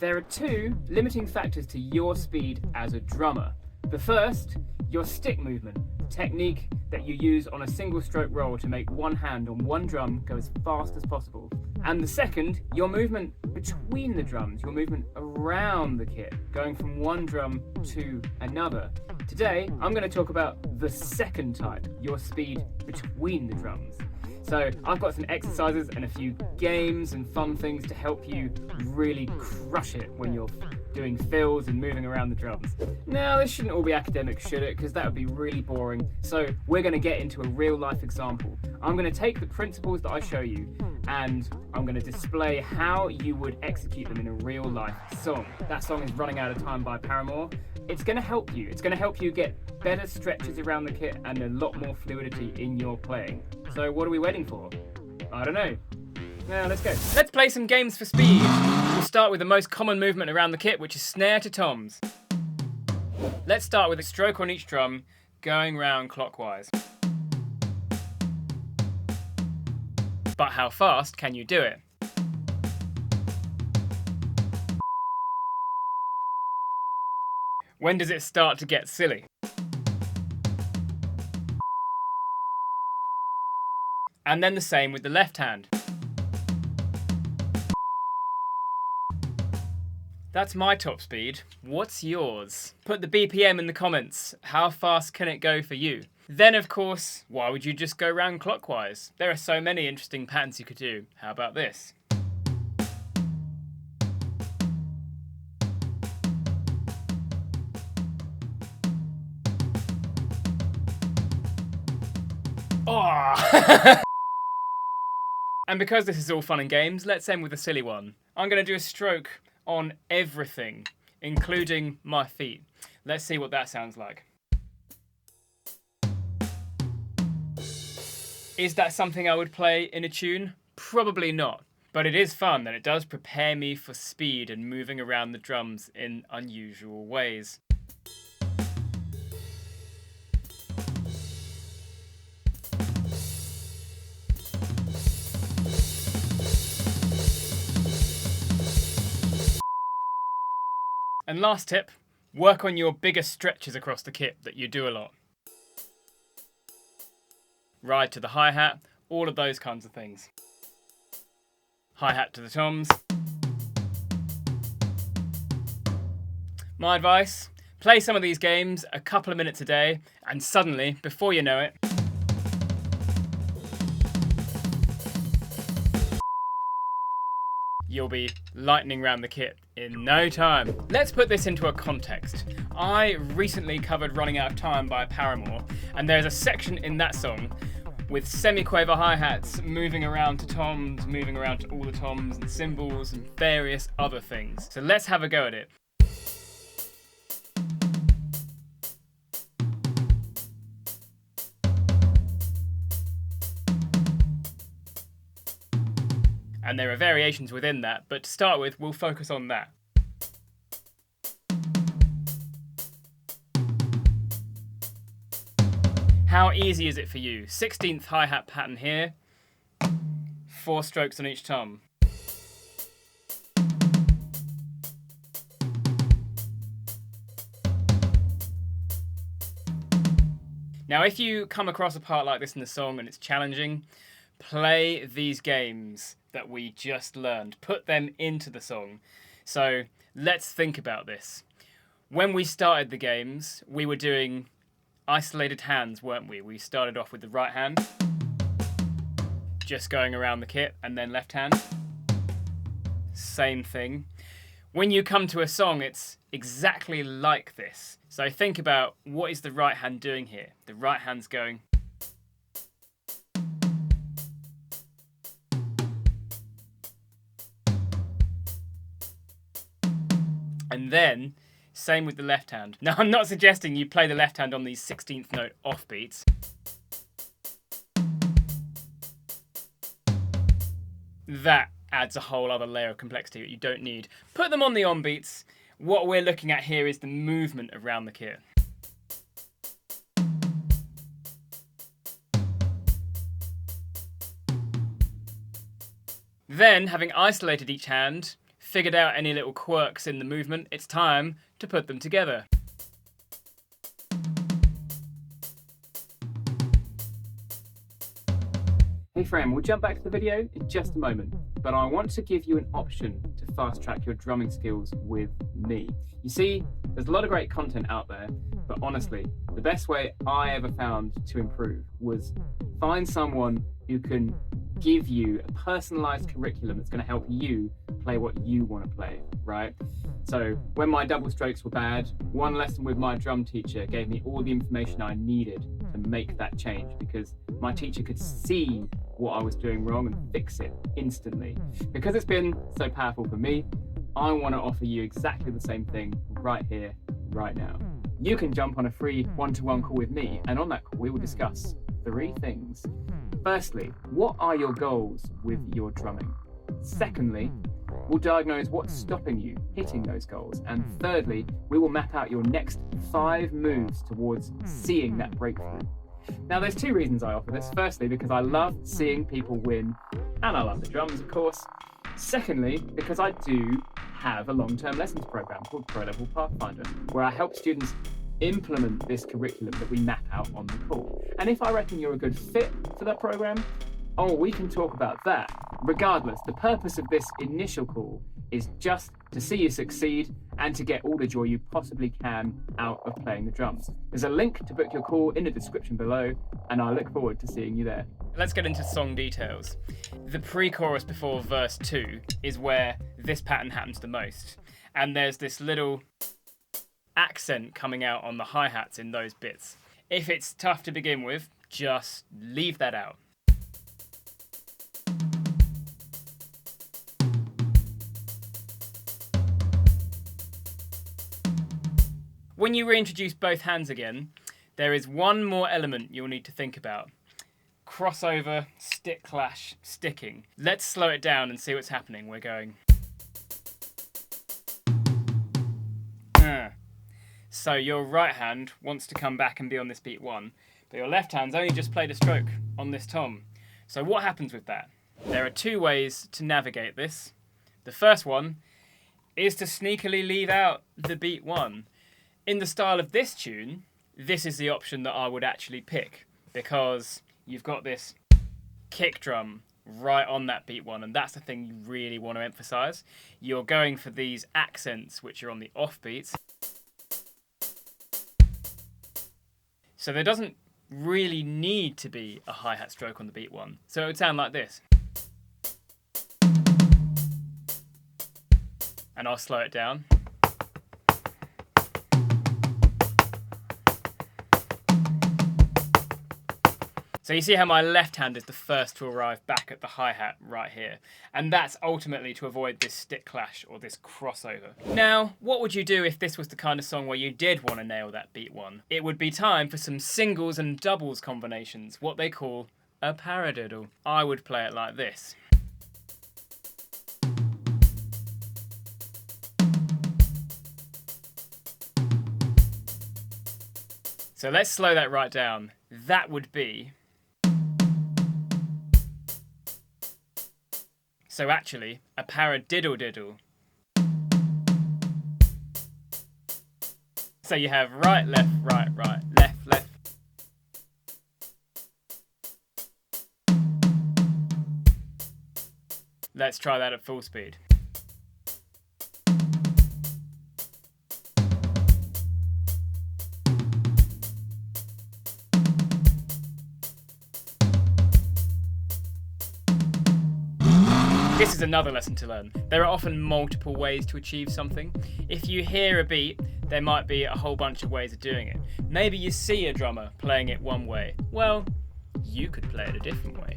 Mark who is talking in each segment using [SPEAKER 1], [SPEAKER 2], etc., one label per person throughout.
[SPEAKER 1] There are two limiting factors to your speed as a drummer. The first, your stick movement, technique that you use on a single stroke roll to make one hand on one drum go as fast as possible. And the second, your movement between the drums, your movement around the kit, going from one drum to another. Today, I'm going to talk about the second type, your speed between the drums. So I've got some exercises and a few games and fun things to help you really crush it when you're doing fills and moving around the drums. Now, this shouldn't all be academic, should it? Because that would be really boring. So we're going to get into a real life example. I'm going to take the principles that I show you and I'm going to display how you would execute them in a real life song. That song is Running Out of Time by Paramore. It's going to help you. It's going to help you get better stretches around the kit and a lot more fluidity in your playing. So what are we waiting for? I don't know. Now let's go. Let's play some games for speed. We'll start with the most common movement around the kit, which is snare to toms. Let's start with a stroke on each drum, going round clockwise. But how fast can you do it? When does it start to get silly? And then the same with the left hand. That's my top speed. What's yours? Put the BPM in the comments. How fast can it go for you? Then, of course, why would you just go round clockwise? There are so many interesting patterns you could do. How about this? Oh! And because this is all fun and games, let's end with a silly one. I'm going to do a stroke on everything, including my feet. Let's see what that sounds like. Is that something I would play in a tune? Probably not. But it is fun and it does prepare me for speed and moving around the drums in unusual ways. And last tip, work on your biggest stretches across the kit that you do a lot. Ride to the hi-hat, all of those kinds of things. Hi-hat to the toms. My advice, play some of these games a couple of minutes a day, and suddenly, before you know it, you'll be lightning round the kit in no time. Let's put this into a context. I recently covered Running Out of Time by Paramore, and there's a section in that song with semi-quaver hi-hats moving around to toms, moving around to all the toms and cymbals and various other things. So let's have a go at it. And there are variations within that, but to start with, we'll focus on that. How easy is it for you? 16th hi-hat pattern here, 4 strokes on each tom. Now, if you come across a part like this in the song and it's challenging, play these games that we just learned. Put them into the song. So let's think about this. When we started the games, we were doing isolated hands, weren't we? We started off with the right hand, just going around the kit, and then left hand. Same thing. When you come to a song, it's exactly like this. So think about, what is the right hand doing here? The right hand's going. And then, same with the left hand. Now, I'm not suggesting you play the left hand on these 16th note offbeats. That adds a whole other layer of complexity that you don't need. Put them on the on beats. What we're looking at here is the movement around the kit. Then, having isolated each hand, figured out any little quirks in the movement, it's time to put them together. Hey friend, we'll jump back to the video in just a moment, but I want to give you an option to fast track your drumming skills with me. You see, there's a lot of great content out there, but honestly, the best way I ever found to improve was find someone who can give you a personalized curriculum that's going to help you play what you want to play, right? So when my double strokes were bad, one lesson with my drum teacher gave me all the information I needed to make that change, because my teacher could see what I was doing wrong and fix it instantly. Because it's been so powerful for me, I want to offer you exactly the same thing right here, right now. You can jump on a free one-to-one call with me, and on that call we will discuss 3 things. Firstly, what are your goals with your drumming? Secondly, we'll diagnose what's stopping you hitting those goals. And thirdly, we will map out your next 5 moves towards seeing that breakthrough. Now, there's 2 reasons I offer this. Firstly, because I love seeing people win, and I love the drums, of course. Secondly, because I do have a long-term lessons program called Pro Level Pathfinder, where I help students implement this curriculum that we map out on the call. And if I reckon you're a good fit for that program, we can talk about that. Regardless, the purpose of this initial call is just to see you succeed and to get all the joy you possibly can out of playing the drums. There's a link to book your call in the description below, and I look forward to seeing you there. Let's get into song details. The pre-chorus before verse 2 is where this pattern happens the most. And there's this little accent coming out on the hi-hats in those bits. If it's tough to begin with, just leave that out. When you reintroduce both hands again, there is one more element you'll need to think about. Crossover, stick clash, sticking. Let's slow it down and see what's happening. We're going. So your right hand wants to come back and be on this beat 1, but your left hand's only just played a stroke on this tom. So what happens with that? There are 2 ways to navigate this. The first one is to sneakily leave out the beat 1. In the style of this tune, this is the option that I would actually pick, because you've got this kick drum right on that beat 1, and that's the thing you really want to emphasize. You're going for these accents which are on the off beats. So there doesn't really need to be a hi-hat stroke on the beat 1. So it would sound like this. And I'll slow it down. So you see how my left hand is the first to arrive back at the hi-hat right here. And that's ultimately to avoid this stick clash or this crossover. Now, what would you do if this was the kind of song where you did want to nail that beat 1? It would be time for some singles and doubles combinations, what they call a paradiddle. I would play it like this. So let's slow that right down. That would be... So actually, a paradiddle diddle. So you have right, left, right, right, left, left. Let's try that at full speed. This is another lesson to learn. There are often multiple ways to achieve something. If you hear a beat, there might be a whole bunch of ways of doing it. Maybe you see a drummer playing it one way. Well, you could play it a different way.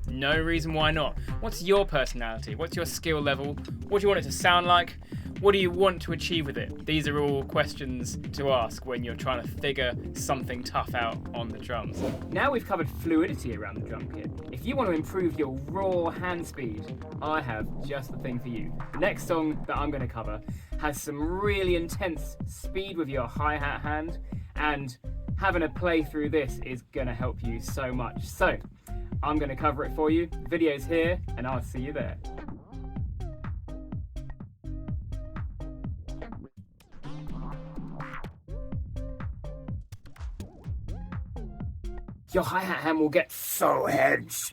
[SPEAKER 1] No reason why not. What's your personality? What's your skill level? What do you want it to sound like? What do you want to achieve with it? These are all questions to ask when you're trying to figure something tough out on the drums. Now we've covered fluidity around the drum kit. If you want to improve your raw hand speed, I have just the thing for you. The next song that I'm going to cover has some really intense speed with your hi-hat hand, and having a play through this is going to help you so much. So I'm going to cover it for you. The video's here, and I'll see you there. your hi-hat hand will get so hedged.